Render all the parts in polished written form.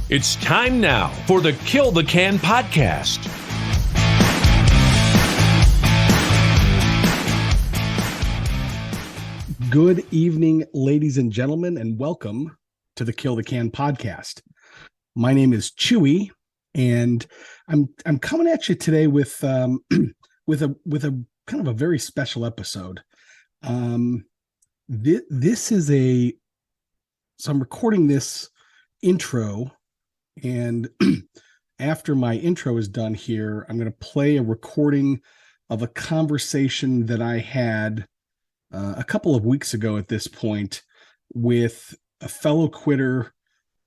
It's time now for the Kill the Can Podcast. Good evening, ladies and gentlemen, and welcome to the Kill the Can Podcast. My name is Chewie, and I'm coming at you today with with a kind of a very special episode. This is so I'm recording this intro, and after my intro is done here, I'm going to play a recording of a conversation that I had a couple of weeks ago at this point with a fellow quitter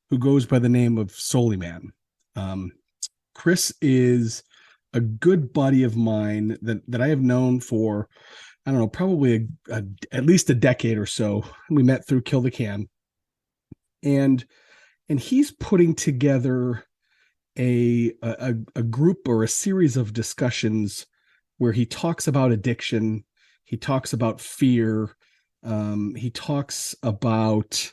who goes by the name of Souliman. Chris is a good buddy of mine that I have known for, I don't know, probably at least a decade or so. We met through Kill the Can. And he's putting together a group or a series of discussions where he talks about addiction, he talks about fear, he talks about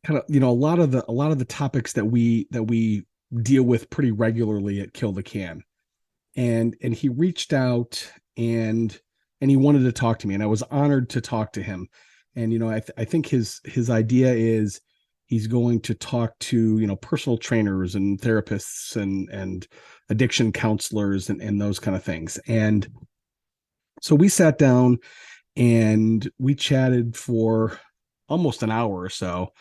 kind of, a lot of the topics that we deal with pretty regularly at Kill the Can. And he reached out and he wanted to talk to me, and I was honored to talk to him. And, I think his idea is he's going to talk to, personal trainers and therapists and addiction counselors and those kind of things. And so we sat down and we chatted for almost an hour or so,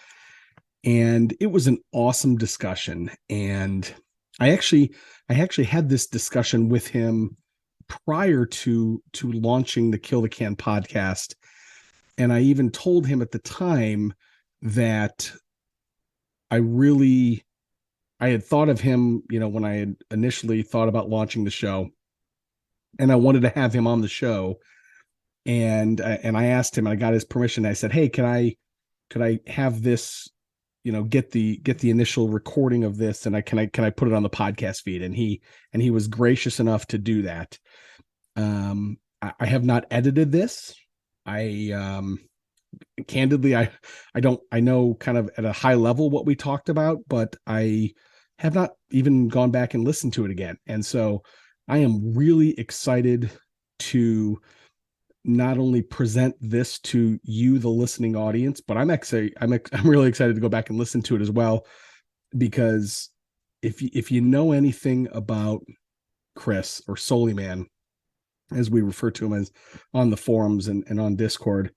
and it was an awesome discussion. And I actually had this discussion with him prior to launching the Kill the Can podcast. And I even told him at the time that I had thought of him, when I had initially thought about launching the show, and I wanted to have him on the show. And I asked him, and I got his permission. I said, hey, could I have this, get the initial recording of this, and can I put it on the podcast feed? And he was gracious enough to do that. I have not edited this. Candidly, I know kind of at a high level what we talked about, but I have not even gone back and listened to it again. And so I am really excited to not only present this to you, the listening audience, but I'm really excited to go back and listen to it as well, because if you know anything about Chris, or Souliman, as we refer to him as on the forums and on Discord,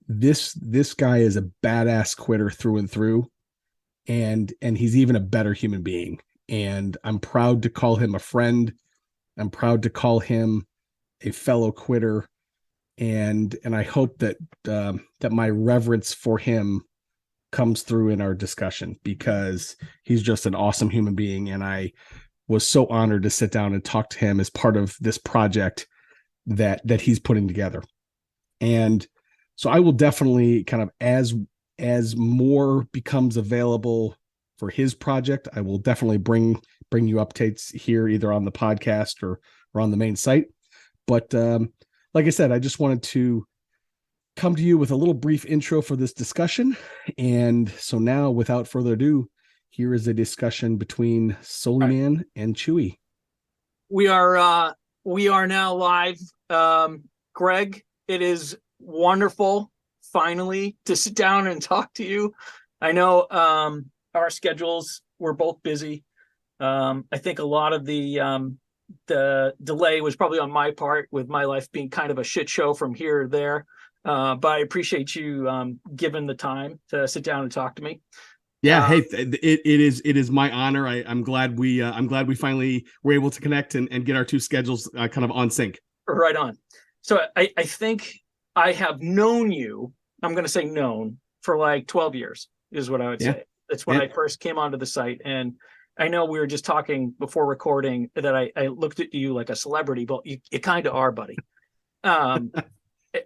this guy is a badass quitter through and through, and he's even a better human being. And I'm proud to call him a friend. I'm proud to call him a fellow quitter. And I hope that my reverence for him comes through in our discussion, because he's just an awesome human being. And I was so honored to sit down and talk to him as part of this project that he's putting together. And so I will definitely kind of, as more becomes available for his project, I will definitely bring you updates here, either on the podcast or on the main site. But like I said, I just wanted to come to you with a little brief intro for this discussion. And so now, without further ado, here is a discussion between Souliman and Chewie. We are now live. Greg, it is wonderful finally to sit down and talk to you. I know our schedules were both busy. I think a lot of the delay was probably on my part, with my life being kind of a shit show from here or there. But I appreciate you giving the time to sit down and talk to me. Yeah, hey, it is my honor. I'm glad we finally were able to connect and get our two schedules kind of on sync. Right on. So I think I have known you, I'm going to say known, for like 12 years is what I would say. That's when I first came onto the site. And I know we were just talking before recording that I looked at you like a celebrity, but you kind of are, buddy. And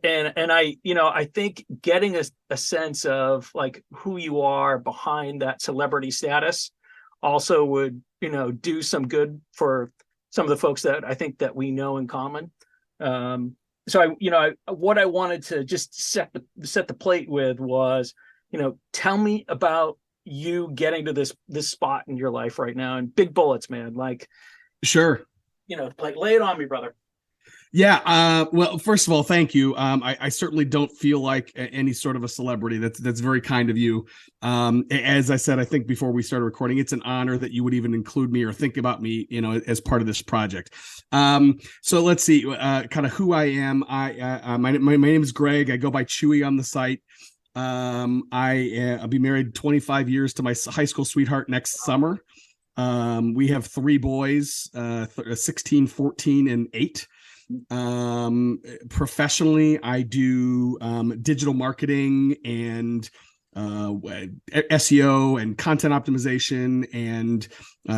I think getting a sense of like who you are behind that celebrity status also would, do some good for some of the folks that I think that we know in common. So what I wanted to just set the plate with was, tell me about you getting to this spot in your life right now, and big bullets, man. Like, Sure. Like lay it on me, brother. Yeah. Well, first of all, thank you. I certainly don't feel like any sort of a celebrity. That's very kind of you. As I said, I think before we started recording, it's an honor that you would even include me or think about me, as part of this project. So let's see, kind of who I am. My name is Greg. I go by Chewie on the site. I'll be married 25 years to my high school sweetheart next summer. We have 3 boys, 16, 14, and 8. Professionally, I do digital marketing and SEO and content optimization and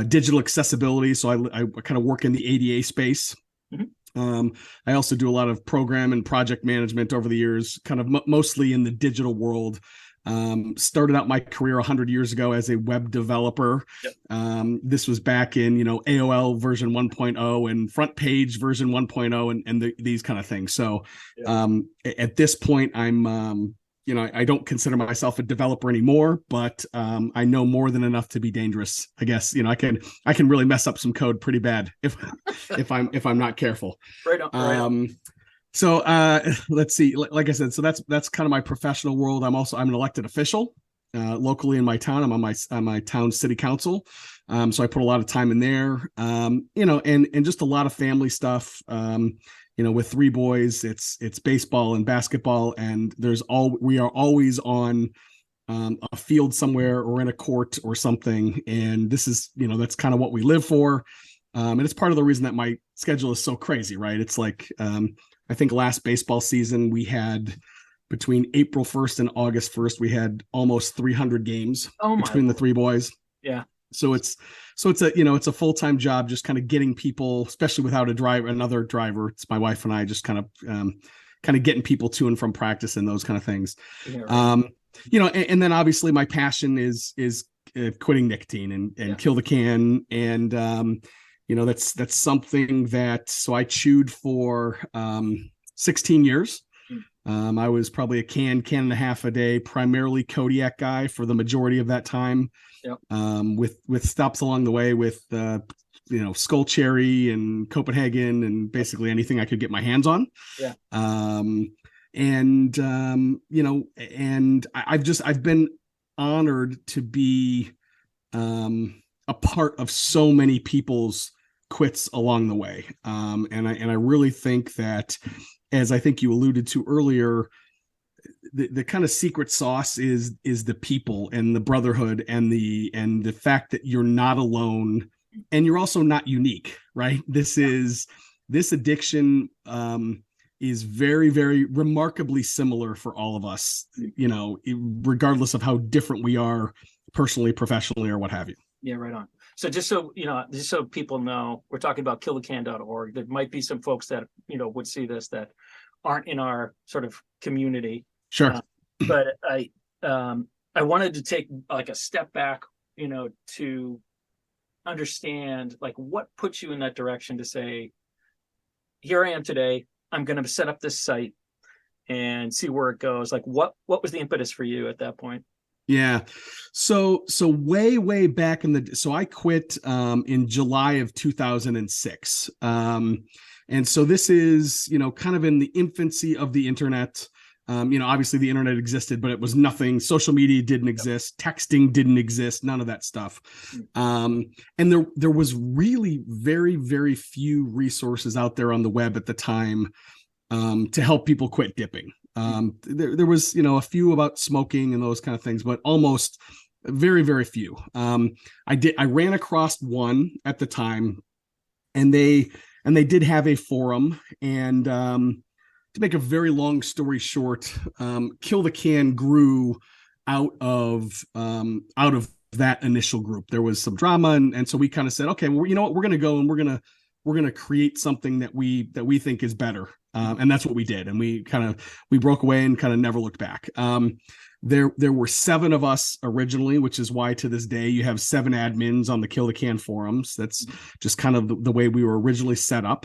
digital accessibility. So I kind of work in the ADA space. I also do a lot of program and project management over the years, kind of mostly in the digital world. Started out my career 100 years ago as a web developer. Yep. This was back in, AOL version 1.0 and front page version 1.0 and these kind of things. So, at this point, I'm, I don't consider myself a developer anymore, but, I know more than enough to be dangerous. I guess, I can really mess up some code pretty bad if I'm not careful. Right on. Right on. So let's see. Like I said, so that's kind of my professional world. I'm an elected official locally in my town. I'm on my town city council. So I put a lot of time in there. And just a lot of family stuff. With 3 boys, it's baseball and basketball, and we are always on a field somewhere or in a court or something. And this is, that's kind of what we live for. And it's part of the reason that my schedule is so crazy, right? It's like, I think last baseball season we had between April 1st and August 1st, we had almost 300 games between the 3 boys. Yeah. So it's a full-time job, just kind of getting people, especially without another driver. It's my wife and I just kind of getting people to and from practice and those kind of things. Yeah, right. And then obviously my passion is quitting nicotine and kill the can. And, that's something so I chewed for 16 years. I was probably a can and a half a day, primarily Kodiak guy for the majority of that time. Yep. With stops along the way with, Skull Cherry and Copenhagen and basically anything I could get my hands on. Yeah. And I've been honored to be a part of so many people's quits along the way. And I really think that, as I think you alluded to earlier, the kind of secret sauce is the people and the brotherhood and the fact that you're not alone and you're also not unique, right? This addiction is very, very remarkably similar for all of us, regardless of how different we are personally, professionally, or what have you. Yeah, right on. So just so people know, we're talking about KillTheCan.org. There might be some folks that, would see this that aren't in our sort of community. Sure. But I wanted to take like a step back, to understand like what puts you in that direction to say, here I am today, I'm going to set up this site and see where it goes. Like what was the impetus for you at that point? Yeah. So way back so I quit in July of 2006. And so this is, kind of in the infancy of the internet. Obviously the internet existed, but it was nothing. Social media didn't exist. Texting didn't exist. None of that stuff. And there was really very, very few resources out there on the web at the time to help people quit dipping. There was, a few about smoking and those kind of things, but almost very, very few. I ran across one at the time, and they did have a forum. And to make a very long story short, Kill the Can grew out of that initial group. There was some drama, and so we kind of said, okay, well, you know what, we're going to go and we're going to create something that we think is better. And that's what we did. And we broke away and kind of never looked back. There were 7 of us originally, which is why to this day you have 7 admins on the Kill the Can forums. That's just kind of the way we were originally set up.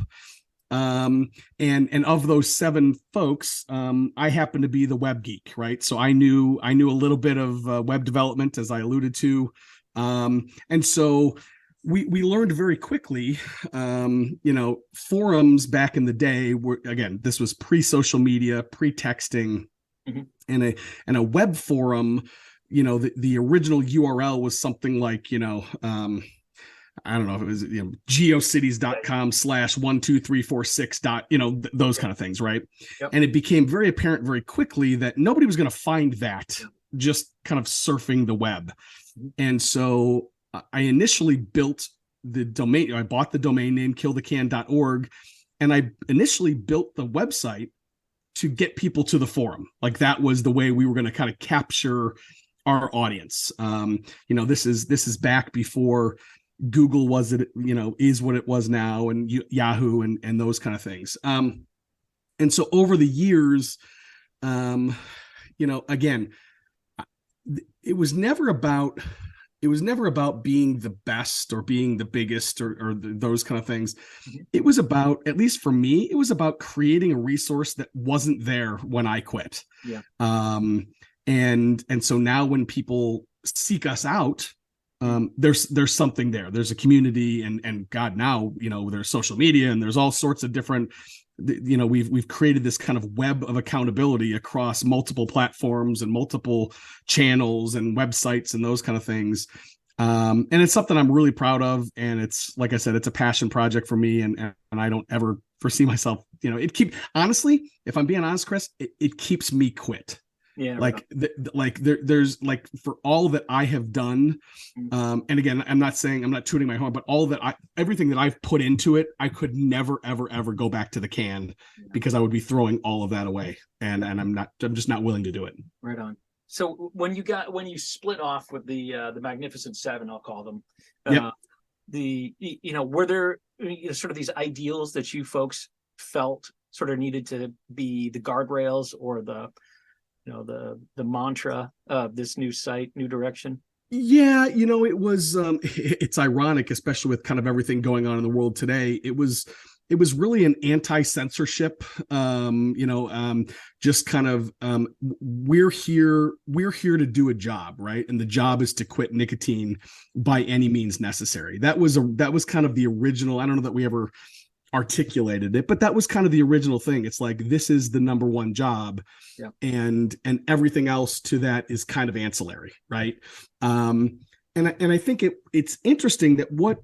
And of those 7 folks, I happen to be the web geek, right? So I knew a little bit of web development, as I alluded to. And so we learned very quickly, forums back in the day were, again, this was pre-social media, pre-texting, and a web forum, the original URL was something like, I don't know if it was, geocities.com/12346. Those kind of things. Right. Yep. And it became very apparent very quickly that nobody was going to find that just kind of surfing the web. And so I initially built the domain. I bought the domain name KillTheCan.org, and I initially built the website to get people to the forum. Like that was the way we were going to kind of capture our audience. This is back before Google is what it was now, and Yahoo and those kind of things. And so over the years, again, it was never about being the best or being the biggest or those kind of things. It was about, at least for me, it was about creating a resource that wasn't there when I quit. Yeah. And so now when people seek us out, there's something there. There's a community, and God, now there's social media, and there's all sorts of different. We've created this kind of web of accountability across multiple platforms and multiple channels and websites and those kind of things. And it's something I'm really proud of, and it's, like I said, it's a passion project for me, and I don't ever foresee myself. Honestly, if I'm being honest, Chris, it keeps me quit. Yeah, there's like, for all that I have done, and again, I'm not tooting my horn, but everything that I've put into it, I could never, ever, ever go back to the can, because I would be throwing all of that away, and I'm just not willing to do it. Right on. So when you split off with the Magnificent Seven, I'll call them, were there sort of these ideals that you folks felt sort of needed to be the guardrails or the mantra of this new site, new direction? Yeah, it was, it's ironic, especially with kind of everything going on in the world today. It was really an anti-censorship, just kind of, we're here to do a job, right? And the job is to quit nicotine by any means necessary. That was kind of the original. I don't know that we ever articulated it, but that was kind of the original thing. It's like, this is the number one job, and everything else to that is kind of ancillary, right? And I think it's interesting that what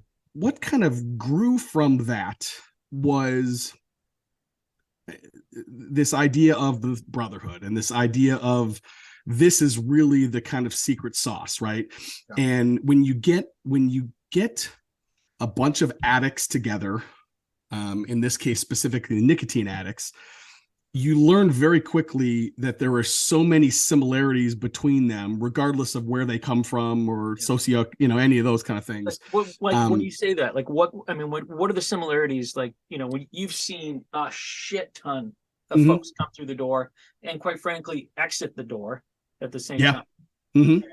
kind of grew from that was this idea of the Brotherhood, and this idea of, this is really the kind of secret sauce, right? And when you get a bunch of addicts together, in this case, specifically nicotine addicts, you learn very quickly that there are so many similarities between them, regardless of where they come from or socio, any of those kind of things. When you say that, what are the similarities? When you've seen a shit ton of folks come through the door and, quite frankly, exit the door at the same time. And,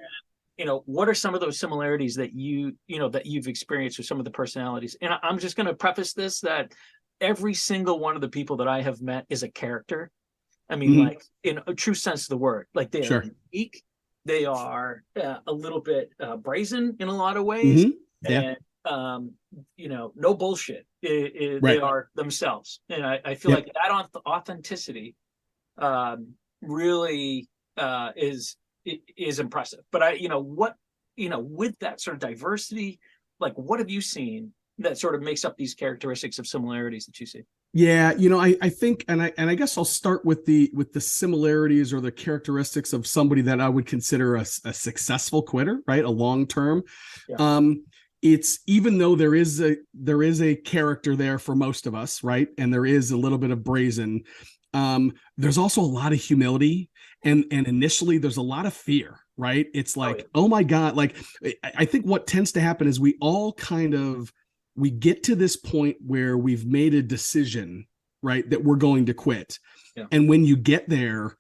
what are some of those similarities that you've experienced with some of the personalities? And I'm just going to preface this, that every single one of the people that I have met is a character. I mean, in a true sense of the word, they are unique. They are a little bit brazen in a lot of ways. And, no bullshit. They are themselves. And I feel like that authenticity really is impressive. But with that sort of diversity, what have you seen that sort of makes up these characteristics of similarities that you see? Yeah, I think, and I guess I'll start with the similarities or the characteristics of somebody that I would consider a successful quitter, right? A long term. It's, even though there is a character there for most of us, right? And there is a little bit of brazen. There's also a lot of humility, and initially there's a lot of fear, right? It's like, oh my God, I think what tends to happen is we all we get to this point where we've made a decision, right, that we're going to quit. And when you get there,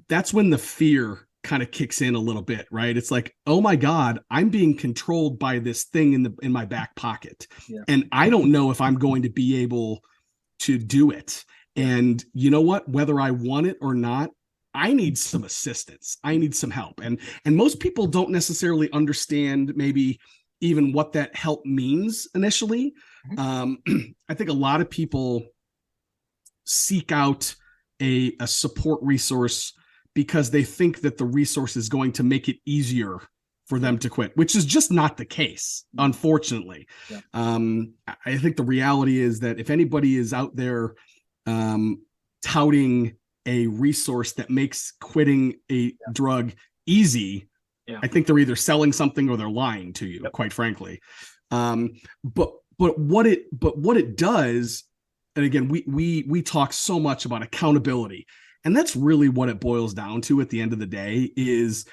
that's when the fear kind of kicks in a little bit, right? It's like, oh my God, I'm being controlled by this thing in my back pocket. And I don't know if I'm going to be able to do it. And you know what, whether I want it or not, I need some assistance. I need some help. And most people don't necessarily understand maybe even what that help means initially. I think a lot of people seek out a support resource because they think that the resource is going to make it easier for them to quit, which is just not the case, unfortunately. Yeah. I think the reality is that if anybody is out there touting a resource that makes quitting a drug easy, I think they're either selling something or they're lying to you, quite frankly. But what it does, and again, we talk so much about accountability, and that's really what it boils down to at the end of the day is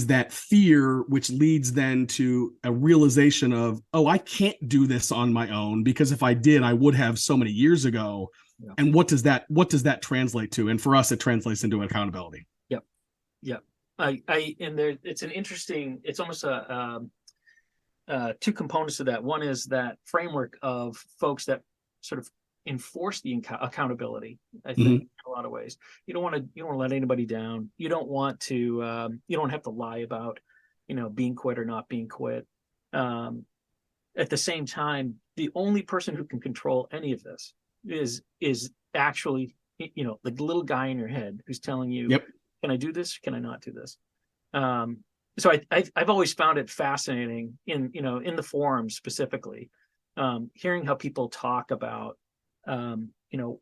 that fear, which leads then to a realization of, oh, I can't do this on my own, because if I did, I would have so many years ago. Yeah. And what does that translate to? And for us, it translates into accountability. Yep. Yep. And there, it's an interesting, it's almost two components to that. One is that framework of folks that sort of enforce the accountability. I think in a lot of ways, you don't want to let anybody down. You don't want to, you don't have to lie about, being quit or not being quit. At the same time, the only person who can control any of this is actually, the little guy in your head who's telling you, can I do this? Can I not do this? So I've always found it fascinating in the forums specifically, hearing how people talk about,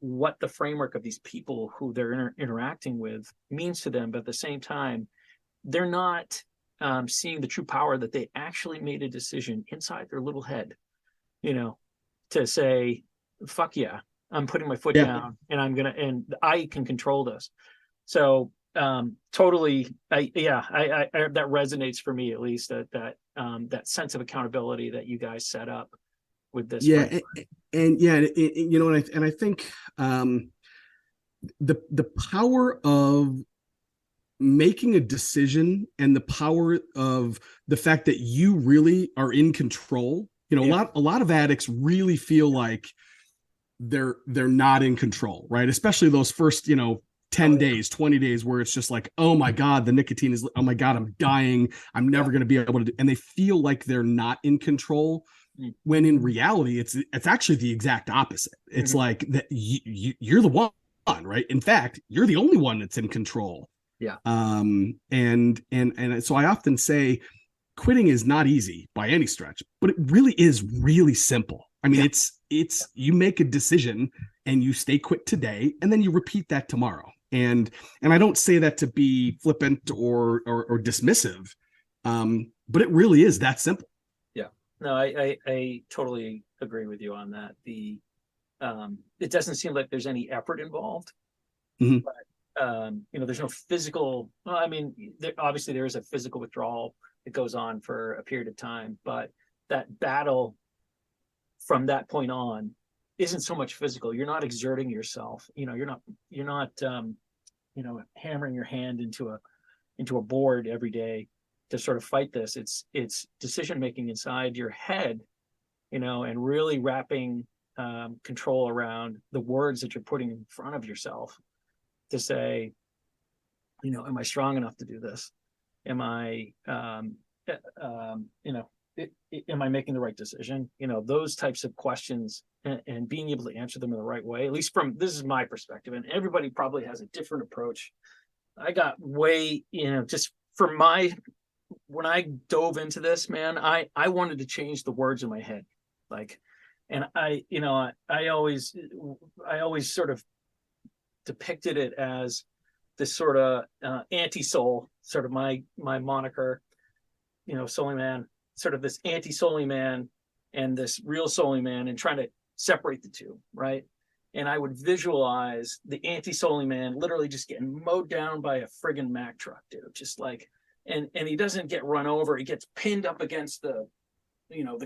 what the framework of these people who they're interacting with means to them. But at the same time, they're not seeing the true power that they actually made a decision inside their little head, to say, fuck yeah, I'm putting my foot down and I can control this. So totally, I that resonates for me, at least, that sense of accountability that you guys set up with this. And I think the power of making a decision and the power of the fact that you really are in control. A lot of addicts really feel like they're not in control, right? Especially those first 10 days, 20 days, where it's just like, oh my God, the nicotine is, oh my God, I'm dying, I'm never going to be able to do, and they feel like they're not in control, when in reality it's actually the exact opposite. It's like that you're the one, right? In fact, you're the only one that's in control. And so I often say quitting is not easy by any stretch, but it really is really simple. I mean, it's you make a decision and you stay quit today, and then you repeat that tomorrow. And I don't say that to be flippant or dismissive, but it really is that simple. Yeah. No, I totally agree with you on that. It doesn't seem like there's any effort involved, but there's no physical. Well, I mean, obviously there is a physical withdrawal that goes on for a period of time, but that battle from that point on isn't so much physical. You're not exerting yourself. You're not hammering your hand into a board every day to sort of fight this. It's decision making inside your head, and really wrapping control around the words that you're putting in front of yourself to say, am I strong enough to do this? Am I, am I making the right decision? Those types of questions, and being able to answer them in the right way, at least this is my perspective, and everybody probably has a different approach. I got way, just for when I dove into this, man, I wanted to change the words in my head. And I always sort of depicted it as this sort of anti-soul, sort of my moniker, Souliman, sort of this anti-Souliman and this real Souliman, and trying to separate the two, right? And I would visualize the anti-Souliman literally just getting mowed down by a friggin' Mack truck, dude. Just like, and he doesn't get run over. He gets pinned up against the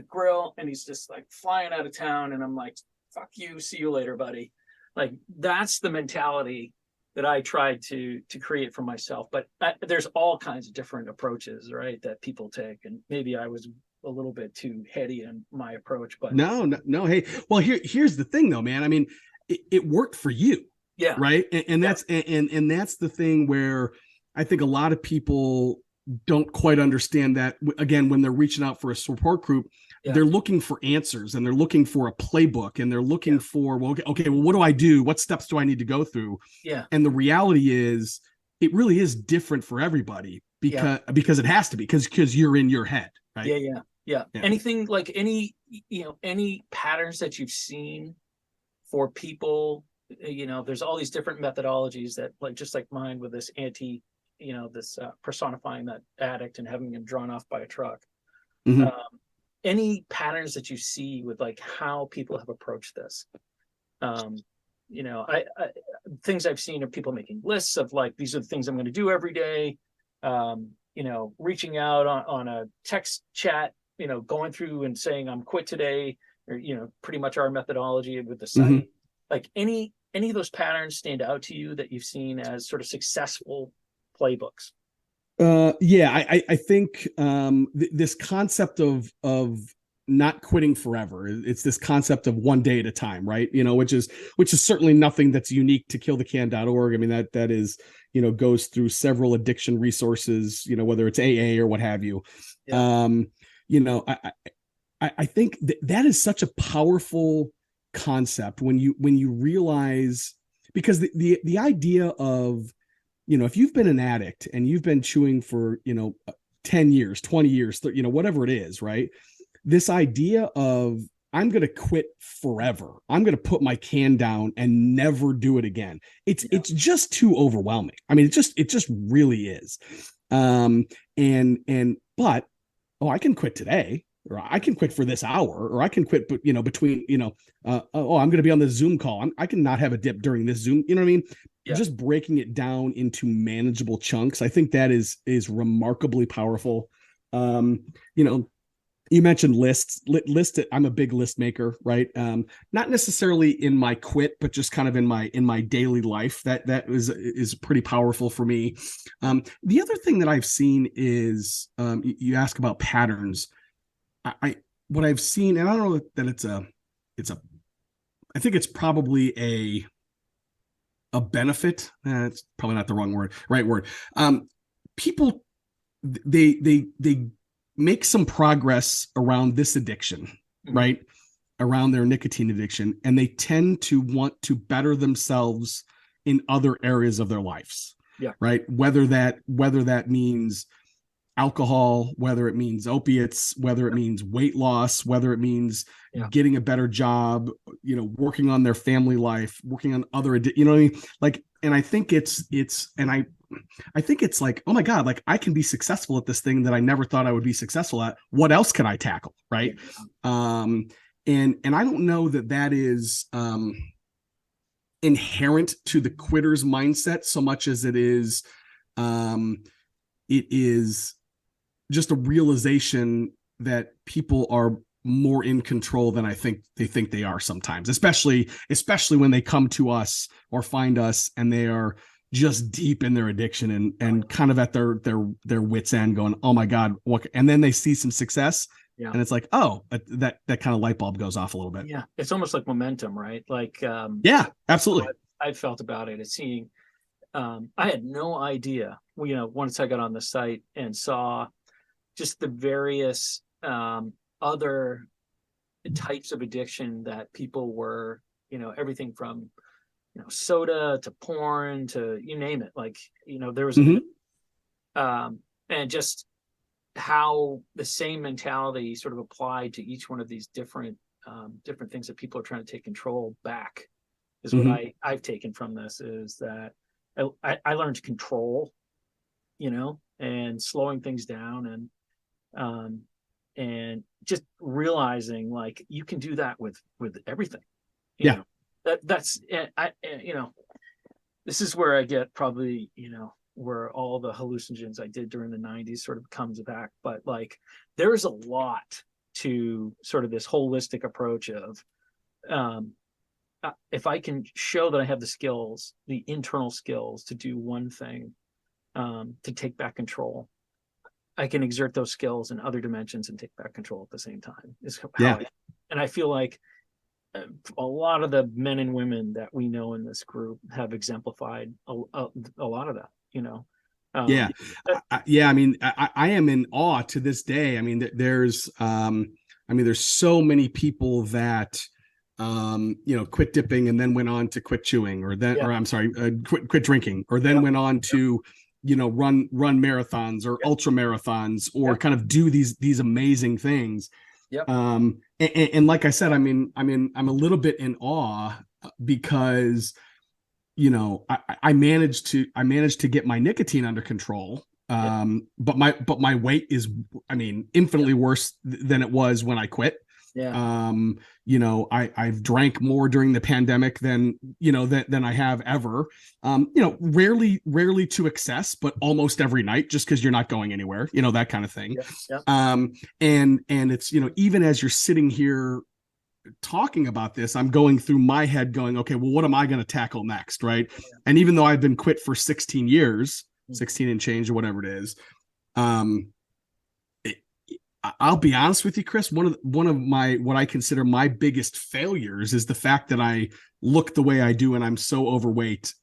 grill, and he's just like flying out of town. And I'm like, fuck you, see you later, buddy. Like, that's the mentality that I tried to create for myself. But there's all kinds of different approaches, right, that people take. And maybe I was a little bit too heady in my approach, but no. Hey, well, here's the thing though, man. I mean, it worked for you. Yeah. Right. And that's that's the thing where I think a lot of people don't quite understand that, again, when they're reaching out for a support group, they're looking for answers, and they're looking for a playbook, and they're looking for, well, okay, well, what do I do? What steps do I need to go through? Yeah. And the reality is it really is different for everybody, because it has to be, because you're in your head. Right. Yeah. Anything like any patterns that you've seen for people, there's all these different methodologies that, like, just like mine with this personifying that addict and having him drawn off by a truck. Mm-hmm. Any patterns that you see with like how people have approached this? I things I've seen are people making lists of, like, these are the things I'm going to do every day. Reaching out on a text chat, going through and saying I'm quit today, or pretty much our methodology with the site. Mm-hmm. Like any of those patterns stand out to you that you've seen as sort of successful playbooks? I think this concept of not quitting forever, it's this concept of one day at a time, right? Which is certainly nothing that's unique to KillTheCan.org. I mean, that is, goes through several addiction resources, whether it's AA or what have you. Yeah. I think that is such a powerful concept when you realize, because the idea of, if you've been an addict and you've been chewing for 10 years, 20 years, whatever it is, right? This idea of, I'm going to quit forever, I'm going to put my can down and never do it again, it's just too overwhelming. I mean, it just really is. But I can quit today, or I can quit for this hour, or I can quit, between, I'm going to be on this Zoom call, I can not have a dip during this Zoom, you know what I mean? Yeah. Just breaking it down into manageable chunks, I think that is remarkably powerful. You mentioned lists. I'm a big list maker, right? Not necessarily in my quit, but just kind of in my daily life. That is pretty powerful for me. The other thing that I've seen is, you ask about patterns. What I've seen, and I don't know that I think it's probably a benefit. It's probably not the right word. People, they make some progress around this addiction, mm-hmm. right? Around their nicotine addiction, and they tend to want to better themselves in other areas of their lives. Yeah. Right. Whether that means alcohol, whether it means opiates, whether it means weight loss, whether it means getting a better job, working on their family life, working on other, what I mean? Like, and I think I think it's like, oh my God, like, I can be successful at this thing that I never thought I would be successful at. What else can I tackle? Right. And I don't know that is, inherent to the quitter's mindset so much as it is just a realization that people are more in control than I think they are sometimes, especially when they come to us or find us and they are just deep in their addiction and kind of at their wits end, going, oh my God, what? And then they see some success. Yeah. And it's like, oh, that kind of light bulb goes off a little bit. Yeah. It's almost like momentum, right? Like, yeah, absolutely. I felt about it. It's seeing, I had no idea, once I got on the site and saw just the various other types of addiction that people were, everything from, soda to porn to you name it. Like, there was, mm-hmm. And just how the same mentality sort of applied to each one of these different things that people are trying to take control back is mm-hmm. what I've taken from this, is that I learned control, and slowing things down and just realizing, like, you can do that with everything. You know, that's this is where I get probably, where all the hallucinogens I did during the 90s sort of comes back. But like, there's a lot to sort of this holistic approach of, if I can show that I have the skills, the internal skills to do one thing, to take back control, I can exert those skills in other dimensions and take back control at the same time. And I feel like a lot of the men and women that we know in this group have exemplified a lot of that, you know. Yeah. I mean, I am in awe to this day. I mean, there's so many people that, quit dipping and then went on to quit chewing, or I'm sorry, quit drinking, or then went on to, run marathons or ultra marathons, or kind of do these amazing things. Yep. And like I said, I'm a little bit in awe because, I managed to get my nicotine under control. But my weight is, infinitely worse than it was when I quit. Yeah. I've drank more during the pandemic than I have ever. Rarely to excess, but almost every night, just because you're not going anywhere, that kind of thing. Yeah. Yeah. And it's, even as you're sitting here talking about this, I'm going through my head going, okay, well, what am I going to tackle next? Right. Yeah. And even though I've been quit for 16 years, 16 and change or whatever it is, I'll be honest with you, Chris, one of my, what I consider my biggest failures is the fact that I look the way I do and I'm so overweight,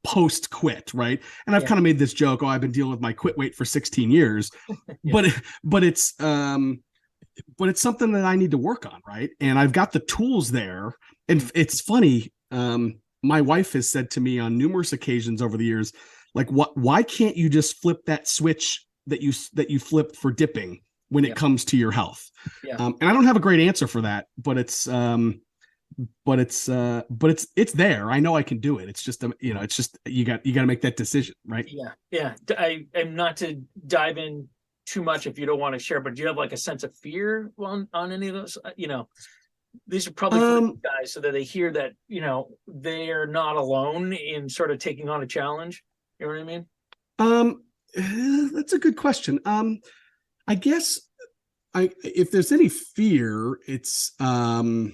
post quit. Right. And I've kind of made this joke, I've been dealing with my quit weight for 16 years, but it's something that I need to work on. Right. And I've got the tools there. And it's funny. My wife has said to me on numerous occasions over the years, like, why can't you just flip that switch that you flipped for dipping when it comes to your health? And I don't have a great answer for that, but it's there. I know I can do it. It's just, it's just, you got to make that decision. Right. Yeah. I'm not to dive in too much if you don't want to share, but do you have like a sense of fear on any of those? These are probably for the guys so that they hear that, they're not alone in sort of taking on a challenge. You know what I mean? That's a good question. I guess if there's any fear, it's not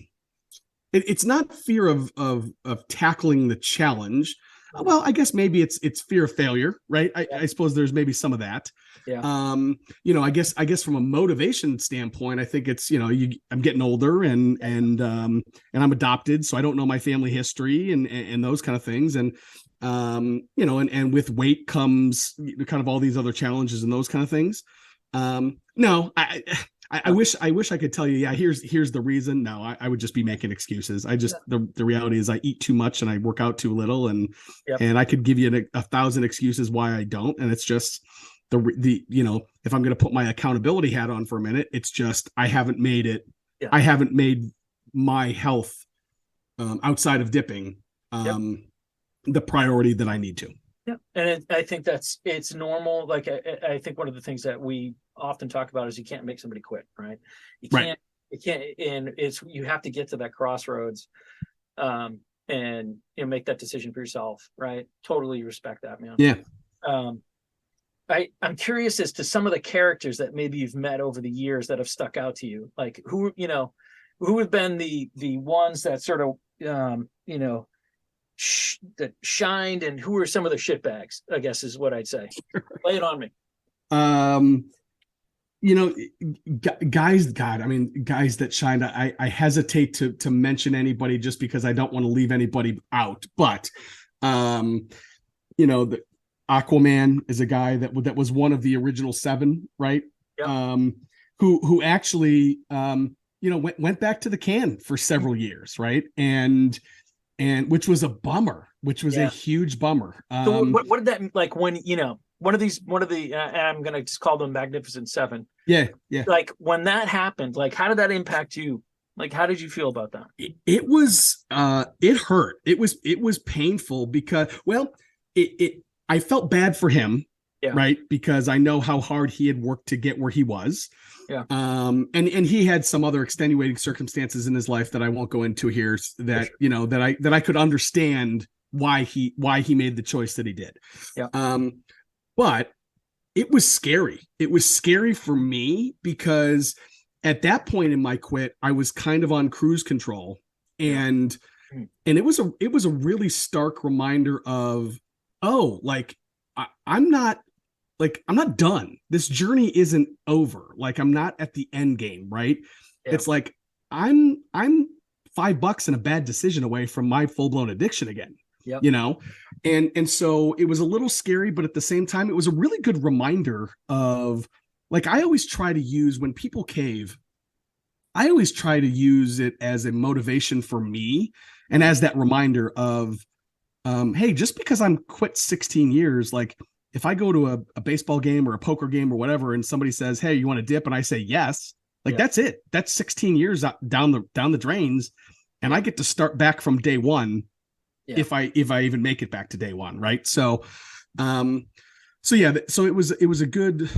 fear of tackling the challenge. Well, I guess maybe it's fear of failure, right? I suppose there's maybe some of that. Yeah. I guess from a motivation standpoint, I think it's, I'm getting older and I'm adopted, so I don't know my family history and those kind of things. And, and with weight comes kind of all these other challenges and those kind of things. No, I wish I could tell you, here's the reason. No, I would just be making excuses. The reality is I eat too much and I work out too little, and I could give you 1,000 excuses why I don't. And it's just if I'm going to put my accountability hat on for a minute, it's just, I haven't made it. Yeah. I haven't made my health, outside of dipping, the priority that I need to. Yeah. And I think it's normal. Like, I think one of the things that we often talk about is you can't make somebody quit, right? You can't, and you have to get to that crossroads, and make that decision for yourself, right? Totally respect that, man. Yeah. I'm curious as to some of the characters that maybe you've met over the years that have stuck out to you. Like who have been the ones that sort of, that shined, and who are some of the shitbags, I guess is what I'd say. Lay it on me. Guys that shined, I hesitate to mention anybody just because I don't want to leave anybody out. But, the Aquaman is a guy that was one of the original 7, right? Yep. Who actually, went back to the can for several years, right? And which was a bummer, a huge bummer. So what did that, like, when, one of the I'm going to just call them Magnificent 7. Yeah. Like, when that happened, like, how did that impact you? Like, how did you feel about that? It was, it hurt. It was painful because, I felt bad for him, right? Because I know how hard he had worked to get where he was. Yeah. And he had some other extenuating circumstances in his life that I won't go into here that, that I could understand why he made the choice that he did. Yeah. But it was scary. It was scary for me because at that point in my quit, I was kind of on cruise control, and it was a really stark reminder of, I'm not done. This journey isn't over. Like, I'm not at the end game, right? Yeah. It's like I'm $5 and a bad decision away from my full-blown addiction again. Yep. You know, and so it was a little scary, but at the same time, it was a really good reminder of, like, I always try to use, when people cave, I always try to use it as a motivation for me and as that reminder of, hey, just because I'm quit 16 years, like if I go to a baseball game or a poker game or whatever, and somebody says, hey, you want to dip? And I say, yes, like, that's it. That's 16 years down the drains. And I get to start back from day one. Yeah. If I even make it back to day one. Right. So it was a good,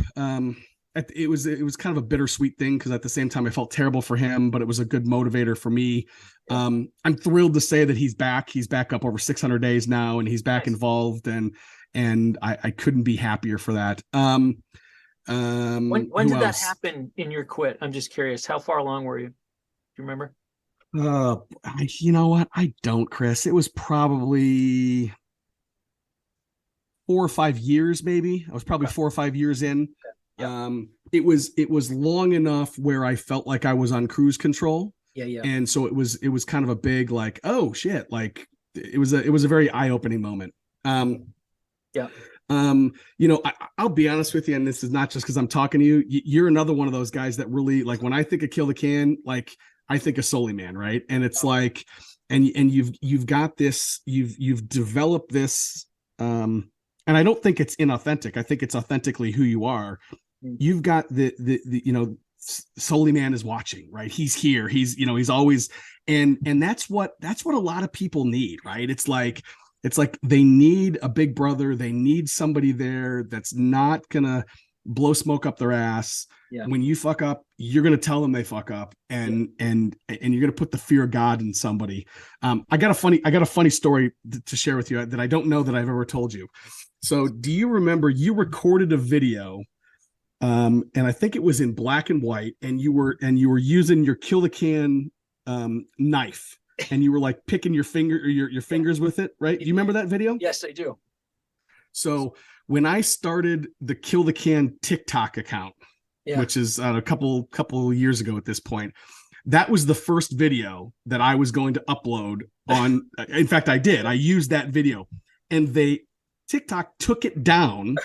it was kind of a bittersweet thing, because at the same time I felt terrible for him, but it was a good motivator for me. I'm thrilled to say that he's back up over 600 days now, and he's back involved, and I couldn't be happier for that. When did that happen in your quit? I'm just curious. How far along were you? Do you remember? You know what? I don't, Chris. It was probably 4 or 5 years, maybe. I was probably 4 or 5 years in. Yeah. It was long enough where I felt like I was on cruise control. Yeah. And so it was kind of a big, like, oh shit, like it was a very eye-opening moment. You know, I'll be honest with you, and this is not just because I'm talking to you. You're another one of those guys that really, like, when I think of Kill the Can, like, I think of Souliman, right? And it's like, and you've got this, you've developed this, and I don't think it's inauthentic. I think it's authentically who you are. You've got the you know, Souliman is watching, right? He's here. He's, you know, he's always, and that's what a lot of people need, right? It's like they need a big brother. They need somebody there that's not gonna blow smoke up their ass. Yeah. When you fuck up, you're going to tell them they fuck up, and you're going to put the fear of God in somebody. I got a funny story to share with you that I don't know that I've ever told you. So do you remember you recorded a video, and I think it was in black and white, and you were using your Kill the Can knife, and you were like picking your fingers with it, right? Do you remember that video? Yes, I do. So when I started the Kill the Can TikTok account, which is a couple years ago at this point, that was the first video that I was going to upload on. In fact, I did. I used that video, and TikTok took it down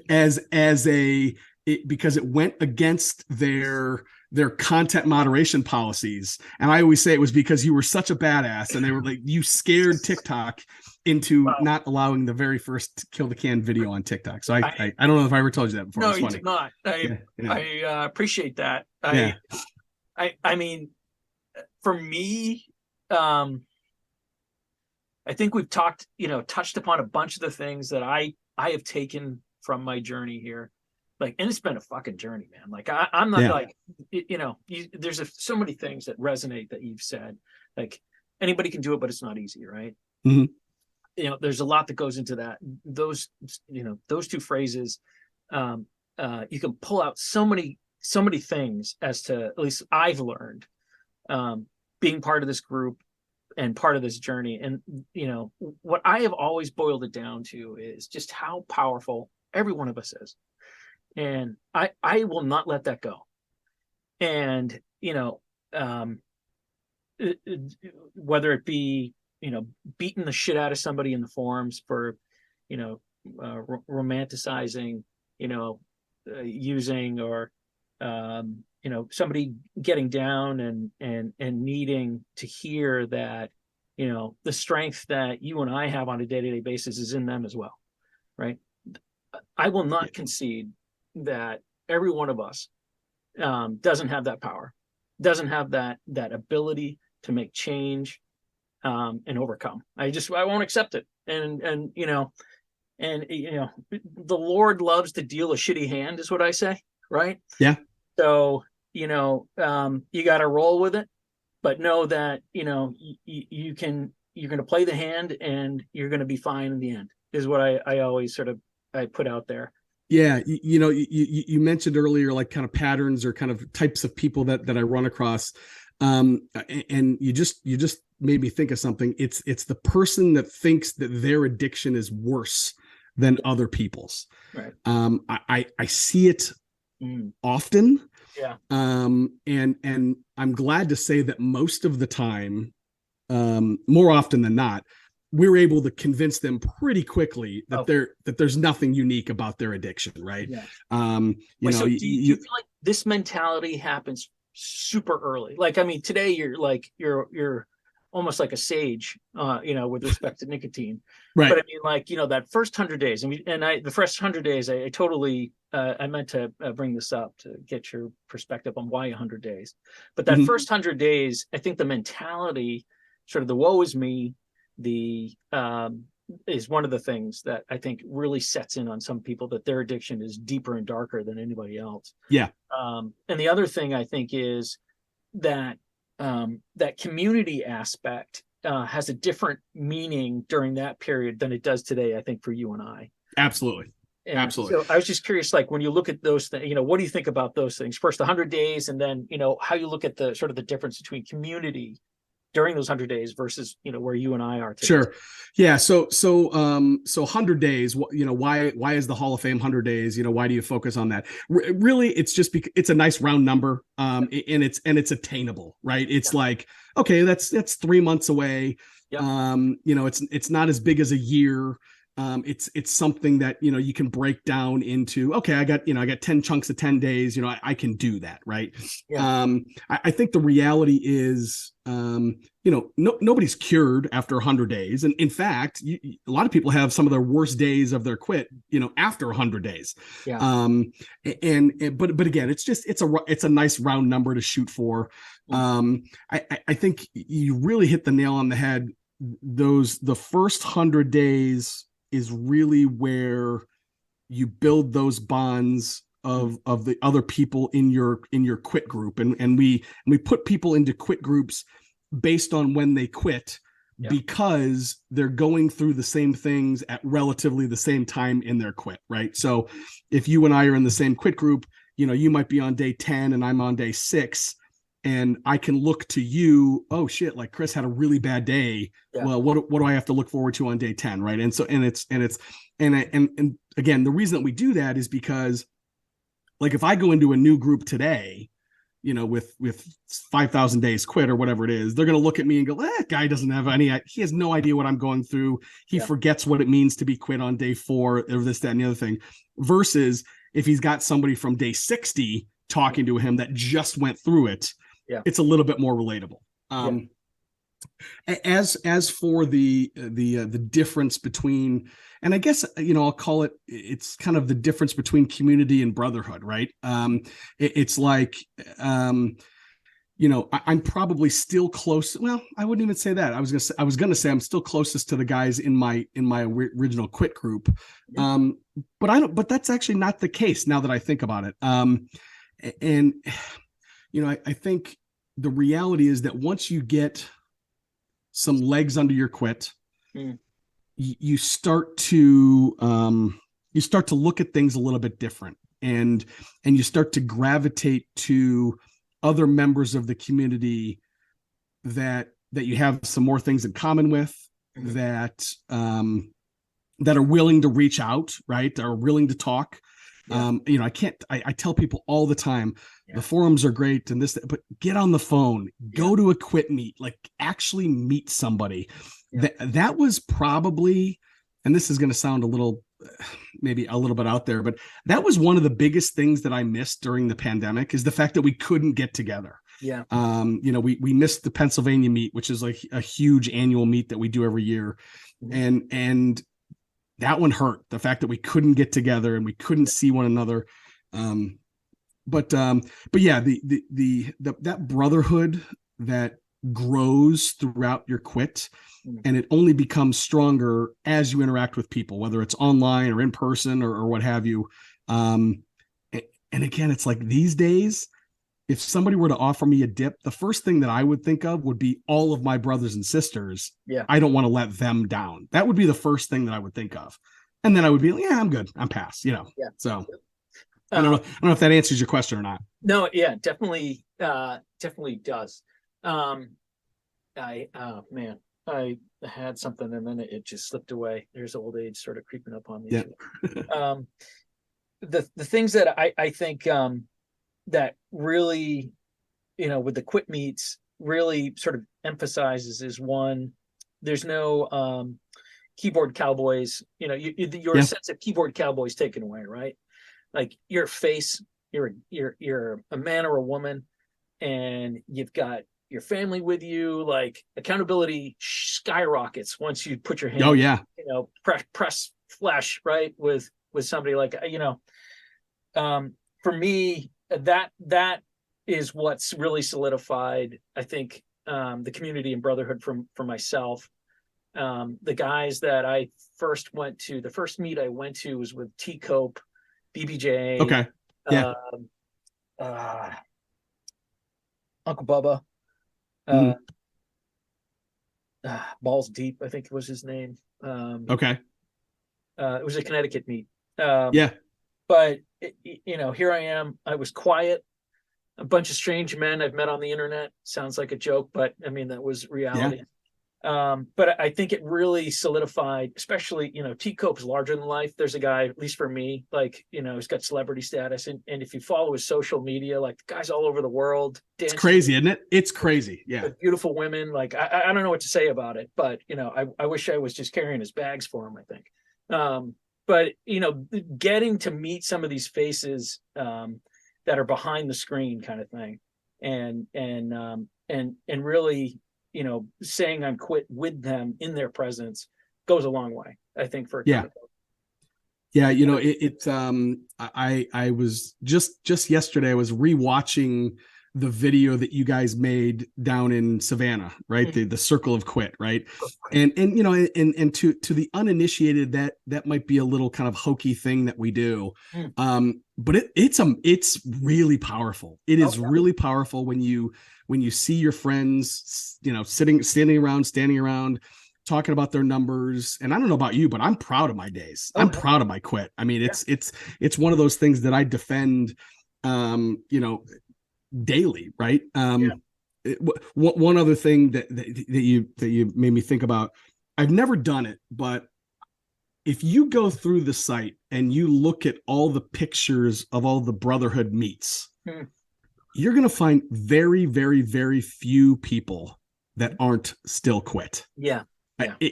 because it went against their content moderation policies. And I always say it was because you were such a badass, and they were like, you scared TikTok into not allowing the very first Kill the Can video on TikTok. So I don't know if I ever told you that before. No, you did not. I appreciate that. I mean, for me, I think we've touched upon a bunch of the things that I have taken from my journey here. Like, and it's been a fucking journey, man. Like, I'm not like, you know, there's so many things that resonate that you've said. Like, anybody can do it, but it's not easy, right? Mm-hmm. You know, there's a lot that goes into that. Those two phrases, you can pull out so many things as to, at least I've learned, being part of this group and part of this journey. And, you know, what I have always boiled it down to is just how powerful every one of us is. And I will not let that go. And, you know, whether it be, you know, beating the shit out of somebody in the forums for, you know, romanticizing, you know, using, or, you know, somebody getting down and needing to hear that, you know, the strength that you and I have on a day-to-day basis is in them as well. Right. I will not concede that every one of us doesn't have that power, doesn't have that ability to make change and overcome. I won't accept it. And you know, the Lord loves to deal a shitty hand, is what I say, right? Yeah. So, you know, you got to roll with it, but know that, you know, you're going to play the hand, and you're going to be fine in the end, is what I always I put out there. Yeah, you know, you mentioned earlier, like, kind of patterns or kind of types of people that I run across, and you just made me think of something. It's the person that thinks that their addiction is worse than other people's. Right. I see it often. Yeah. And I'm glad to say that most of the time, more often than not, we're able to convince them pretty quickly that there's nothing unique about their addiction, right? Yeah. You know, so do you feel like this mentality happens super early? Like, I mean, today you're almost like a sage, with respect to nicotine. right. But I mean, like, that first 100 days, the first 100 days, I totally, I meant to bring this up to get your perspective on why 100 days. But that first 100 days, I think the mentality, sort of the woe is me, is one of the things that I think really sets in on some people, that their addiction is deeper and darker than anybody else. Yeah. And the other thing I think is that that community aspect has a different meaning during that period than it does today, I think, for you and I. Absolutely. And Absolutely. So I was just curious, like, when you look at those things, what do you think about those things? First, 100 days, and then, how you look at the sort of the difference between community during those 100 days versus, where you and I are today. Sure. Yeah. So 100 days, why is the Hall of Fame 100 days? Why do you focus on that? Really, it's just because it's a nice round number. And it's attainable, right? It's like, okay, that's 3 months away. Yep. It's not as big as a year. It's something that, you can break down into, okay, I got 10 chunks of 10 days, I can do that. Right. Yeah. I think the reality is, nobody's cured after 100 days. And in fact, a lot of people have some of their worst days of their quit, after 100 days. Yeah. But again, it's a nice round number to shoot for. I think you really hit the nail on the head. The first 100 days is really where you build those bonds of the other people in your quit group. And we put people into quit groups based on when they quit, because they're going through the same things at relatively the same time in their quit, right? So if you and I are in the same quit group, you might be on day 10 and I'm on day 6. And I can look to you, oh shit, like Chris had a really bad day. Yeah. Well, what do I have to look forward to on day 10? Right. And again, the reason that we do that is because, like, if I go into a new group today, with 5,000 days quit or whatever it is, they're going to look at me and go, that guy doesn't have he has no idea what I'm going through. He forgets what it means to be quit on day 4 or this, that, and the other thing, versus if he's got somebody from day 60 talking to him that just went through it. Yeah. It's a little bit more relatable. As for the difference between, and I guess, I'll call it's kind of the difference between community and brotherhood, right? It's like, I'm probably still close. Well, I wouldn't even say that. I was gonna say I'm still closest to the guys in my original quit group. But that's actually not the case now that I think about it. And I think the reality is that once you get some legs under your quit, you start to look at things a little bit different, and you start to gravitate to other members of the community that you have some more things in common with, that are willing to reach out, right? Are willing to talk. I tell people all the time, the forums are great and this, but get on the phone, go to a quit meet, like actually meet somebody. That was probably, and this is going to sound maybe a little bit out there, but that was one of the biggest things that I missed during the pandemic, is the fact that we couldn't get together. Yeah. We missed the Pennsylvania meet, which is like a huge annual meet that we do every year. And that one hurt, the fact that we couldn't get together and we couldn't see one another. But yeah, that brotherhood that grows throughout your quit, and it only becomes stronger as you interact with people, whether it's online or in person or what have you. And again, it's like these days, if somebody were to offer me a dip, the first thing that I would think of would be all of my brothers and sisters. Yeah. I don't want to let them down. That would be the first thing that I would think of. And then I would be like, yeah, I'm good. I'm past, Yeah. So I don't know if that answers your question or not. No. Yeah, definitely does. I had something and then it just slipped away. There's old age sort of creeping up on me. Yeah. The things that I think, that really, with the quit meets, really sort of emphasizes is one, there's no keyboard cowboys, your sense of keyboard cowboys taken away, right? Like your face, you're a man or a woman, and you've got your family with you. Like accountability skyrockets once you put your hand, oh yeah, press flesh, right, with somebody like, for me, that is what's really solidified, I think, the community and brotherhood for myself. The guys that I first went to, the first meet I went to was with T Cope, BBJ, okay, yeah, Uncle Bubba, Balls Deep, I think was his name. Okay, it was a Connecticut meet. yeah, But here I am. I was quiet. A bunch of strange men I've met on the internet. Sounds like a joke, but I mean that was reality. Yeah. But I think it really solidified, especially, T Cope's larger than life. There's a guy, at least for me, like, he's got celebrity status. And if you follow his social media, like the guy's all over the world. It's crazy, isn't it? It's crazy. Yeah. With beautiful women. Like, I don't know what to say about it, but, I wish I was just carrying his bags for him, I think. But, getting to meet some of these faces that are behind the screen kind of thing. And really, saying I'm quit with them in their presence goes a long way, I think, for yeah. I was just yesterday, I was rewatching the video that you guys made down in Savannah, right? Mm-hmm. The circle of quit, right? And to the uninitiated, that might be a little kind of hokey thing that we do. But it's really powerful. It is really powerful when you see your friends, standing around talking about their numbers. And I don't know about you, but I'm proud of my days. I'm proud of my quit. I mean, it's one of those things that I defend, daily, right? One other thing that you made me think about, I've never done it, but if you go through the site and you look at all the pictures of all the Brotherhood meets, you're going to find very, very, very few people that aren't still quit. Yeah.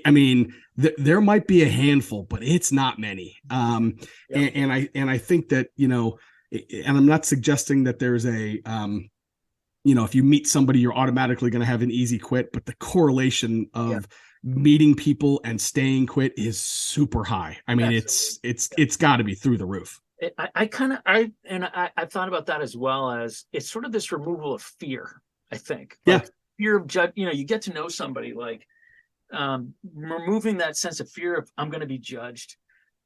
I mean, there might be a handful, but it's not many. And I think that, and I'm not suggesting that there's a, if you meet somebody, you're automatically going to have an easy quit, but the correlation of meeting people and staying quit is super high. I mean, it's got to be through the roof. I've thought about that as well, as it's sort of this removal of fear, I think. Fear of you get to know somebody, like removing that sense of fear of I'm going to be judged.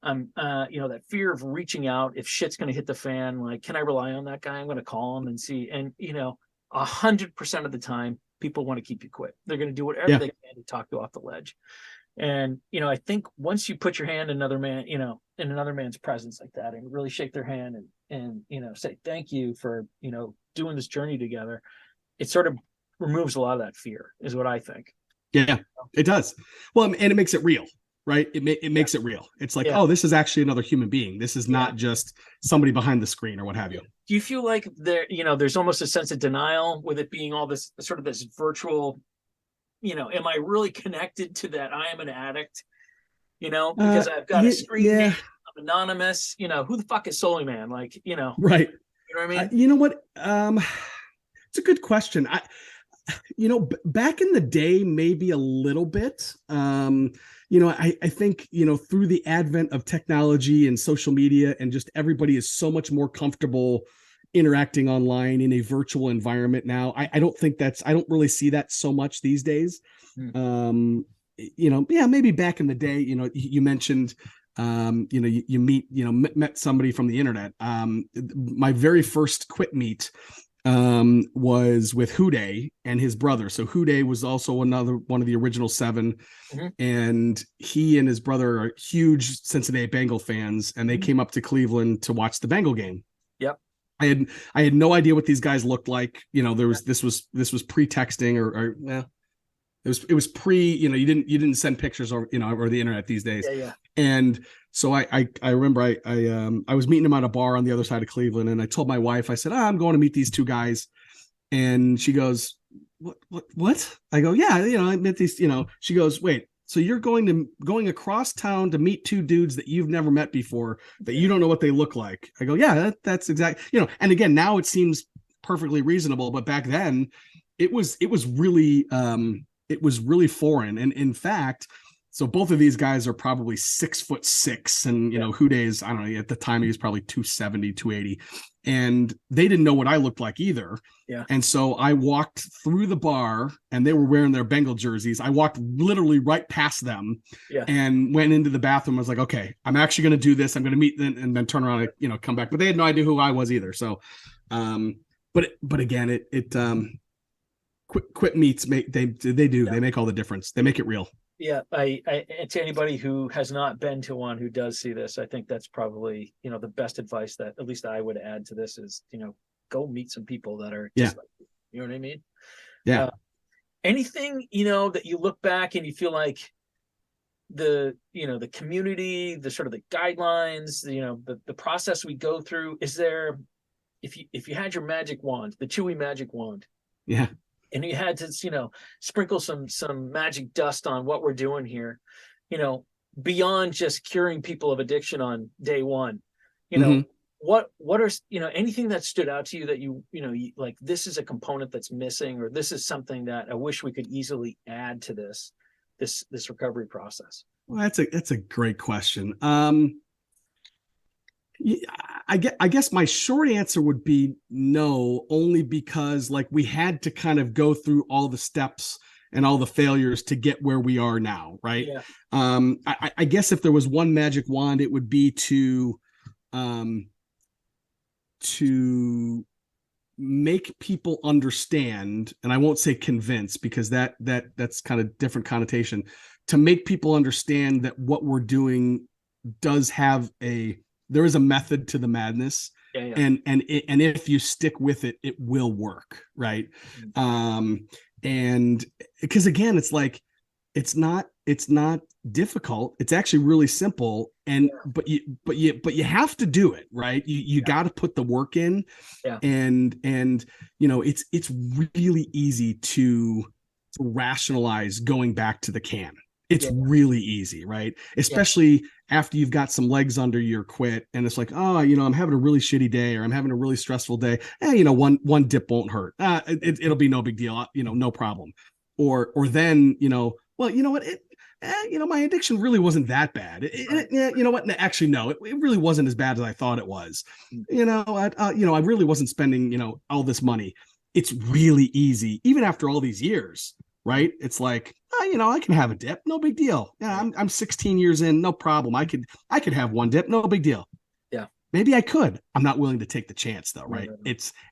That fear of reaching out if shit's going to hit the fan. Like, can I rely on that guy? I'm going to call him and see. And 100% of the time, people want to keep you quit. They're going to do whatever they can to talk you off the ledge. And I think once you put your hand in another man, in another man's presence like that, and really shake their hand and say thank you for doing this journey together, it sort of removes a lot of that fear, is what I think. Yeah, it does. Well, and it makes it real. Right. It makes it real. It's like, oh, this is actually another human being. This is not just somebody behind the screen or what have you. Do you feel like there's almost a sense of denial with it being all this sort of this virtual, am I really connected to that? I am an addict, because I've got a screen name, I'm anonymous, who the fuck is Souliman? Like, right. You know what I mean? You know what? It's a good question. Back in the day, maybe a little bit, I think, through the advent of technology and social media, and just everybody is so much more comfortable interacting online in a virtual environment now. I don't really see that so much these days. Maybe back in the day, you mentioned, you met somebody from the internet. My very first quit meet was with Houday and his brother. So Houday was also another one of the original 7, and he and his brother are huge Cincinnati Bengal fans, and they came up to Cleveland to watch the Bengal game. Yep. I had no idea what these guys looked like. This was pre-texting or it was pre, you didn't send pictures or the internet these days. And so I remember I was meeting him at a bar on the other side of Cleveland, and I told my wife, I said, I'm going to meet these two guys. And she goes, what? I go, yeah, I met these, she goes, wait, so you're going across town to meet two dudes that you've never met before, that you don't know what they look like. I go, yeah, that's exactly, and again, now it seems perfectly reasonable, but back then it was really foreign. And in fact, so both of these guys are probably 6'6", and Huday's, I don't know, at the time he was probably 270, 280, and they didn't know what I looked like either. Yeah. And so I walked through the bar, and they were wearing their Bengal jerseys. I walked literally right past them, and went into the bathroom. I was like, okay, I'm actually going to do this. I'm going to meet them, and then turn around and come back. But they had no idea who I was either. So, but again, quick meets they make all the difference. They make it real. Yeah, I to anybody who has not been to one who does see this, I think that's probably the best advice that at least I would add to this is go meet some people that are just like you know what I mean? Yeah. Anything that you look back and you feel like the community, the sort of the guidelines, the process we go through, is there, if you had your magic wand, the Chewie magic wand, and you had to, sprinkle some magic dust on what we're doing here, beyond just curing people of addiction on day one, what are, anything that stood out to you that you like, this is a component that's missing, or this is something that I wish we could easily add to this recovery process? Well, that's a great question. I guess my short answer would be no, only because we had to kind of go through all the steps and all the failures to get where we are now, right? Yeah. I guess if there was one magic wand, it would be to make people understand, and I won't say convince, because that's kind of different connotation, to make people understand that what we're doing does have there is a method to the madness. Yeah. And if you stick with it, it will work. Right. Mm-hmm. And because again, it's not difficult. It's actually really simple. And, but you have to do it, right? You got to put the work in. Yeah. And, it's really easy to rationalize going back to the can. It's really easy, right? Especially after you've got some legs under your quit, and it's like, oh, I'm having a really shitty day, or I'm having a really stressful day. One dip won't hurt. It'll be no big deal. No problem. Or then, well, you know what? My addiction really wasn't that bad. You know what? Actually, no, it really wasn't as bad as I thought it was. I really wasn't spending, all this money. It's really easy, even after all these years, right? It's like, I can have a dip, no big deal. Yeah, I'm 16 years in, no problem. I could have one dip, no big deal. Yeah, maybe I could. I'm not willing to take the chance, though, right?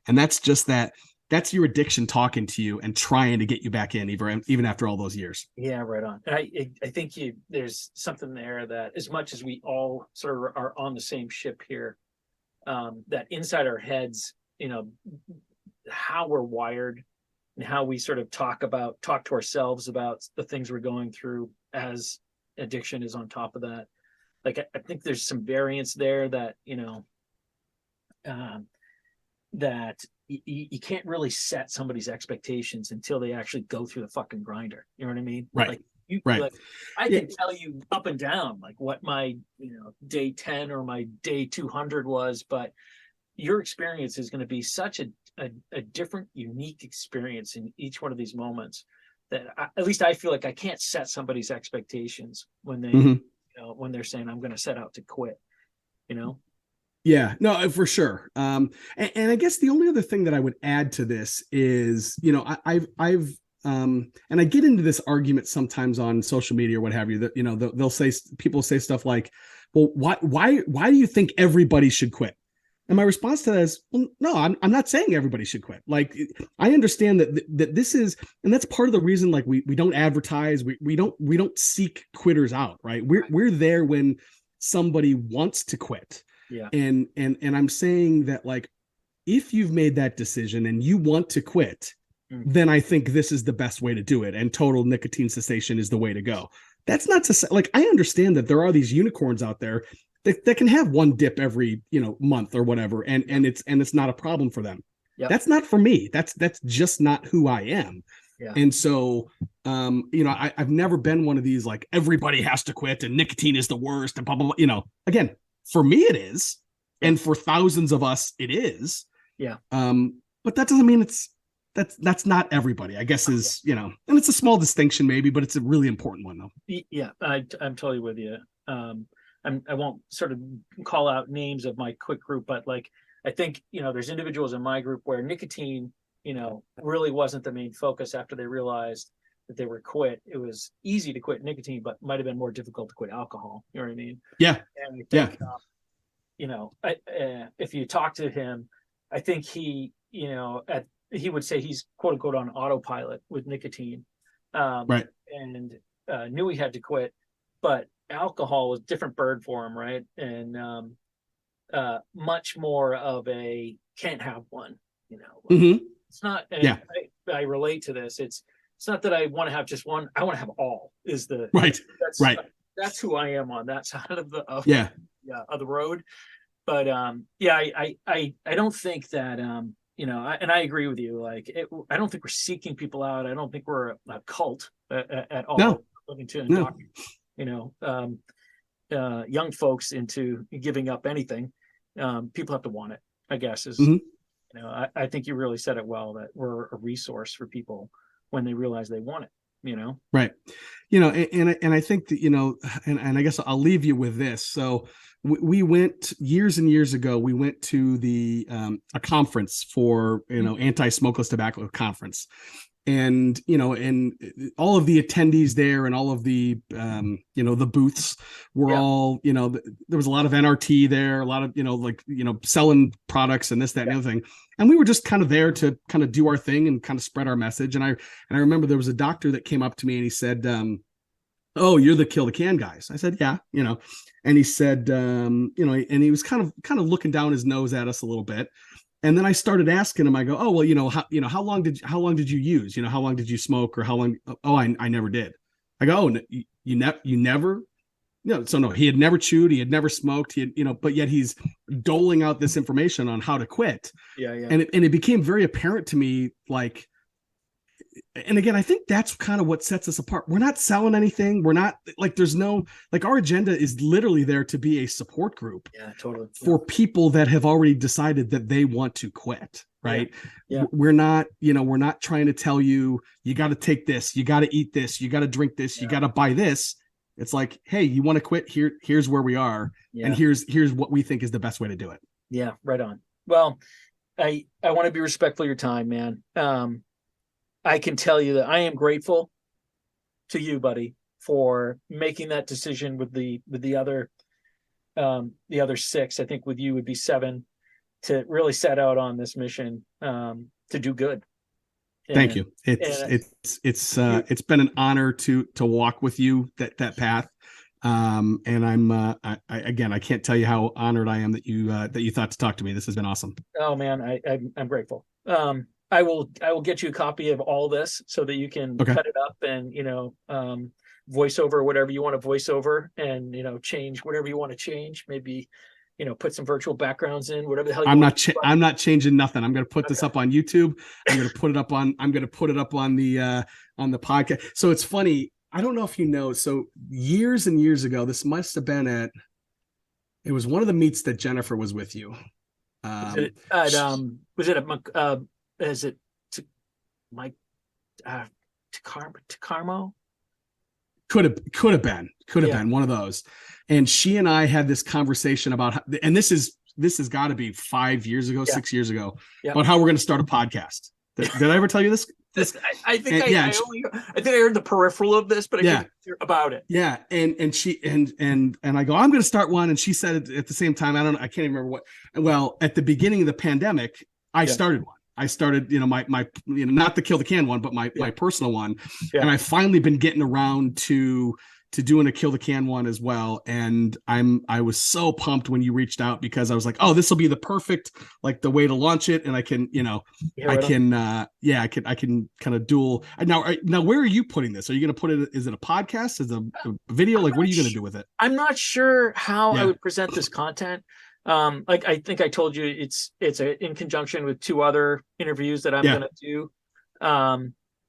And that's just that. That's your addiction talking to you and trying to get you back in, even after all those years. Yeah, right on. And I think there's something there that, as much as we all sort of are on the same ship here, that inside our heads, how we're wired and how we sort of talk to ourselves about the things we're going through as addiction is on top of that. I think there's some variance there that, that you can't really set somebody's expectations until they actually go through the fucking grinder. You know what I mean? Right. Right. I can tell you up and down, what my, day 10 or my day 200 was, but your experience is going to be such a different, unique experience in each one of these moments that at least I feel like I can't set somebody's expectations when they, when they're saying, I'm going to set out to quit, Yeah, no, for sure. And I guess the only other thing that I would add to this is, I've and I get into this argument sometimes on social media or what have you, that, people say stuff like, well, why do you think everybody should quit? And my response to that is, well, no, I'm not saying everybody should quit. I understand that this is, and that's part of the reason, we don't advertise, we don't seek quitters out, right? We're there when somebody wants to quit. Yeah. And I'm saying that, if you've made that decision and you want to quit, then I think this is the best way to do it. And total nicotine cessation is the way to go. That's not to say, like, I understand that there are these unicorns out there that can have one dip every, month or whatever. And it's not a problem for them. Yep. That's not for me. That's just not who I am. Yeah. And so, I've never been one of these, like, everybody has to quit and nicotine is the worst and blah, blah, blah. Again, for me, it is. And for thousands of us, it is. Yeah. But that doesn't mean that's not everybody, I guess, is, and it's a small distinction maybe, but it's a really important one though. Yeah. I'm totally with you. I won't sort of call out names of my quick group, but like, I think, there's individuals in my group where nicotine, really wasn't the main focus after they realized that they were quit. It was easy to quit nicotine, but might have been more difficult to quit alcohol. You know what I mean? Yeah. And I think, if you talk to him, I think he would say he's quote unquote on autopilot with nicotine. Right. And knew he had to quit, but alcohol was a different bird for him. Right. And much more of a can't have one, Mm-hmm. It's not. Yeah. I relate to this. It's not that I want to have just one. I want to have all. Is the right. Right. That's who I am on that side of the of the road. But I don't think that and I agree with you. Like, I don't think we're seeking people out. I don't think we're a cult at all. No. Looking to indoctrinate, young folks into giving up anything. People have to want it, I guess. Is I think you really said it well, that we're a resource for people when they realize they want it. Right. And I think that, and I guess I'll leave you with this. So we went years and years ago, we went to a conference for, anti-smokeless tobacco conference. And, and all of the attendees there and all of the, the booths were all, there was a lot of NRT there, a lot of, selling products and this, that, and the other thing. And we were just kind of there to kind of do our thing and kind of spread our message. And I remember there was a doctor that came up to me and he said, "Oh, you're the Kill the Can guys." I said, "Yeah," and he said, and he was kind of looking down his nose at us a little bit. And then I started asking him, I go, "Oh, well, how long did you use? How long did you smoke, or how long?" "Oh, I never did." I go, "Oh, you never?" No. So no, he had never chewed. He had never smoked. He had, but yet he's doling out this information on how to quit. Yeah. Yeah. And it became very apparent to me, like, and again, I think that's kind of what sets us apart. We're not selling anything. We're not like, there's no, like, our agenda is literally there to be a support group for people that have already decided that they want to quit. Right. Yeah. We're not trying to tell you, you got to take this, you got to eat this, you got to drink this, you got to buy this. It's like, hey, you want to quit? Here's where we are. Yeah. And here's what we think is the best way to do it. Yeah. Right on. Well, I want to be respectful of your time, man. I can tell you that I am grateful to you, buddy, for making that decision with the other 6. I think with you would be 7, to really set out on this mission to do good. Thank you. It's been an honor to walk with you that path. And I'm I can't tell you how honored I am that you thought to talk to me. This has been awesome. Oh man, I'm grateful. I will get you a copy of all this so that you can cut it up and, voice over whatever you want to voice over, and, change whatever you want to change. Maybe, put some virtual backgrounds in, whatever the hell. I'm not changing nothing. I'm going to put this up on YouTube. I'm going to put it up on the podcast. So it's funny. I don't know if you know, so years and years ago, this must have been it was one of the meets that Jennifer was with you. Is it Mike Tacarmo? Could have been one of those. And she and I had this conversation about and this has got to be 5 years ago, 6 years ago, about how we're going to start a podcast. Did I ever tell you this? I think I heard the peripheral of this, but I didn't hear about it. Yeah. And she and I go, I'm going to start one. And she said it at the same time. I can't even remember what. Well, at the beginning of the pandemic, I started one. I started, my not the Kill the Can one, but my personal one. Yeah. And I've finally been getting around to, doing a Kill the Can one as well. And I was so pumped when you reached out, because I was like, oh, this will be the perfect, like, the way to launch it. And I can, I can kind of dual. Now, where are you putting this? Are you going to put it, is it a podcast? Is it a video? Like, what are you going to do with it? I'm not sure how I would present this content. Like, I think I told you it's in conjunction with 2 other interviews that I'm going to do.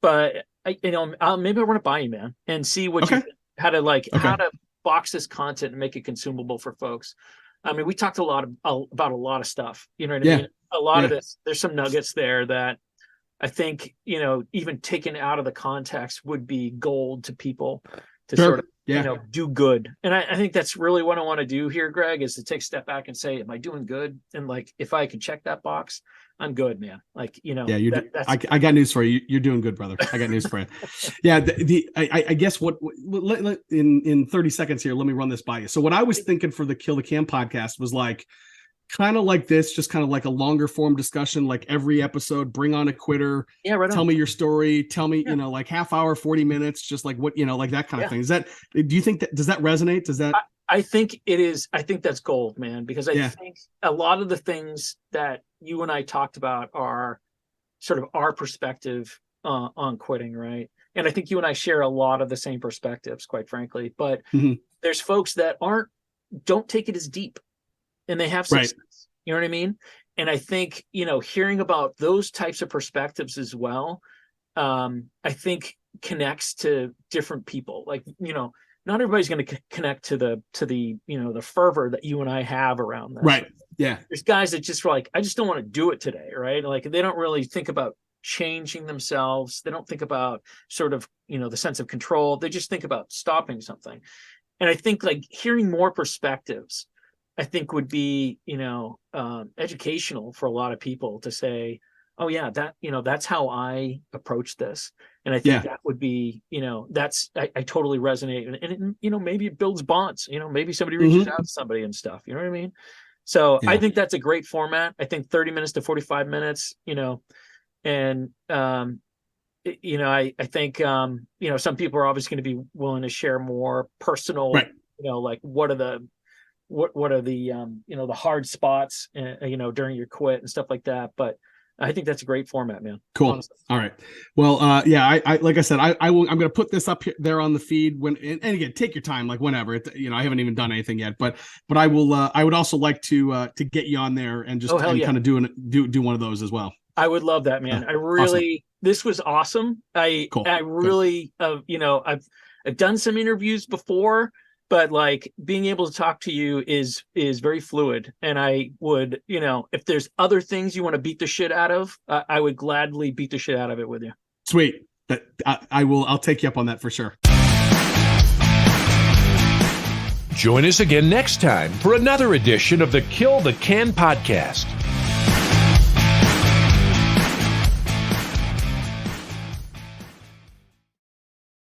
But maybe I'll run it by you, man, and see what you think. How to box this content and make it consumable for folks. I mean, we talked about a lot of stuff, you know what I mean? A lot of this, there's some nuggets there that I think, even taken out of the context would be gold to people to sort of, do good. And I think that's really what I want to do here, Greg, is to take a step back and say, am I doing good? And like, if I can check that box, I'm good, man. Like, I got news for you. You're doing good, brother. I got news for you. Yeah. I guess in 30 seconds here, let me run this by you. So what I was thinking for the Kill the Can podcast was like, kind of like this, just kind of like a longer form discussion, like every episode, bring on a quitter, tell me your story, tell me, like half hour, 40 minutes, just like what, like that kind of thing. Do you think does that resonate? Does that? I think it is. I think that's gold, man, because I think a lot of the things that you and I talked about are sort of our perspective on quitting. Right. And I think you and I share a lot of the same perspectives, quite frankly, but there's folks that don't take it as deep. And they have success, you know what I mean? And I think, hearing about those types of perspectives as well, I think connects to different people. Like, not everybody's going to connect to the the fervor that you and I have around this. Right. Yeah. There's guys that just like, I just don't want to do it today. Right. Like, they don't really think about changing themselves. They don't think about sort of, the sense of control. They just think about stopping something. And I think like hearing more perspectives, I think would be, educational for a lot of people to say, oh yeah, that, that's how I approach this. And I think that would be, I totally resonate. And maybe it builds bonds, maybe somebody reaches out to somebody and stuff, you know what I mean? So I think that's a great format. I think 30 minutes to 45 minutes, and, I think, some people are obviously going to be willing to share more personal, like what are the the hard spots, during your quit and stuff like that. But I think that's a great format, man. Cool. Honestly. All right. Well, I like I said, I'm going to put this up there on the feed and again, take your time, like whenever I haven't even done anything yet, but I will, I would also like to get you on there and just kind of do one of those as well. I would love that, man. I really, this was awesome. Cool. I really, I've done some interviews before, but like being able to talk to you is very fluid. And I would, if there's other things you want to beat the shit out of, I would gladly beat the shit out of it with you. Sweet. I'll take you up on that for sure. Join us again next time for another edition of the Kill the Can podcast.